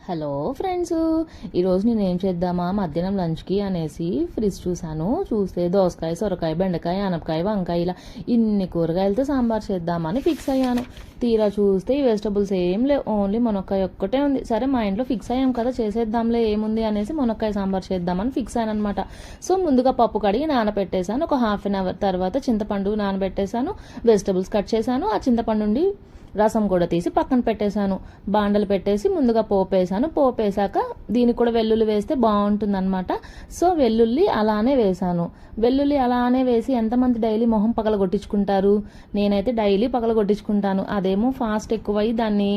Hello friends, ఈరోజు నేను ఏం చేద్దామా మధ్యాహ్నం లంచ్కి అనేసి ఫ్రిడ్జ్ చూస్తే దోసకాయ, సొరకాయ, బెండకాయ, ఆనపకాయ, వంకాయ ఇలా ఇన్ని కూరగాయలతో సాంబార్ చేద్దామని ఫిక్స్ అయ్యాను. తీరా చూస్తే ఈ వెజిటబుల్స్ ఏం లేవు, ఓన్లీ మునక్కాయ ఒక్కటే ఉంది. సరే మా ఇంట్లో ఫిక్స్ అయ్యాం కదా, చేసేద్దాంలే ఏముంది అనేసి మునక్కాయ సాంబార్ చేద్దామని ఫిక్స్ అయ్యాను అనమాట. సో ముందుగా పప్పు కడిగి నానబెట్టేశాను. ఒక హాఫ్ అన్ అవర్ తర్వాత చింతపండు నానబెట్టేశాను, వెజిటబుల్స్ కట్ చేశాను. ఆ చింతపండు నుండి రసం కూడా తీసి పక్కన పెట్టేశాను. బాండలు పెట్టేసి ముందుగా పోపేసాను. పోపేశాక దీనికి కూడా వెల్లుల్లి వేస్తే బాగుంటుంది అనమాట. సో వెల్లుల్లి అలానే వేసాను. వెల్లుల్లి అలానే వేసి ఎంతమంది డైలీ మొహం పగలగొట్టించుకుంటారు? నేనైతే డైలీ పగలగొట్టించుకుంటాను. అదేమో ఫాస్ట్ ఎక్కువై దాన్ని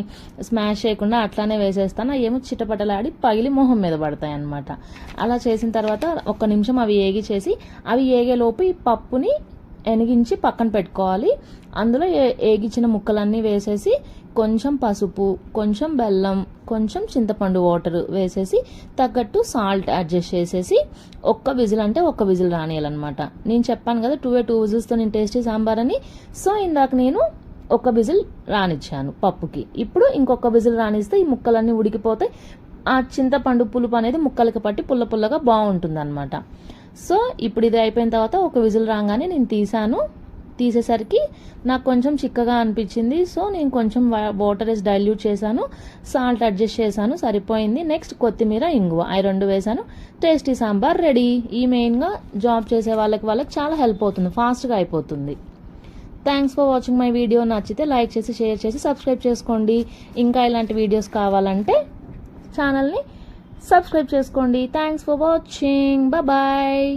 స్మాష్ చేయకుండా అట్లానే వేసేస్తాను. ఏమో చిటపటలాడి పగిలి మొహం మీద పడతాయి అనమాట. అలా చేసిన తర్వాత ఒక్క నిమిషం అవి ఏగిచేసి, అవి ఏగేలోపు ఈ పప్పుని ఎనిగించి పక్కన పెట్టుకోవాలి. అందులో ఏగిచిన ముక్కలన్నీ వేసేసి కొంచెం పసుపు, కొంచెం బెల్లం, కొంచెం చింతపండు వాటర్ వేసేసి తగ్గట్టు సాల్ట్ అడ్జస్ట్ చేసేసి ఒక్క విజిల్ అంటే ఒక్క విజిల్ రానియాలన్నమాట. నేను చెప్పాను కదా 2 విజిల్స్తో నేను టేస్టీ సాంబార్ అని. సో ఇందాక నేను ఒక విజిల్ రానిచ్చాను పప్పుకి. ఇప్పుడు ఇంకొక విజిల్ రానిస్తే ఈ ముక్కలన్నీ ఉడికిపోతాయి. ఆ చింతపండు పులుపు అనేది ముక్కలకి పట్టి పుల్ల పుల్లగా బాగుంటుంది అనమాట. సో ఇప్పుడు ఇది అయిపోయిన తర్వాత ఒక విజిల్ రాగానే నేను తీసేసరికి నాకు కొంచెం చిక్కగా అనిపించింది. సో నేను కొంచెం వాటర్ వేసి డైల్యూట్ చేశాను, సాల్ట్ అడ్జస్ట్ చేశాను, సరిపోయింది. నెక్స్ట్ కొత్తిమీర, ఇంగువ అవి 2 వేశాను. Tasty sambar ready. ఈ మెయిన్గా జాబ్ చేసే వాళ్ళకి చాలా హెల్ప్ అవుతుంది, ఫాస్ట్గా అయిపోతుంది. Thanks for watching my video. నచ్చితే లైక్ చేసి, షేర్ చేసి, సబ్స్క్రైబ్ చేసుకోండి. ఇంకా ఇలాంటి వీడియోస్ కావాలంటే ఛానల్ని సబ్స్క్రైబ్ చేసుకోండి. Thanks for watching. బాయ్.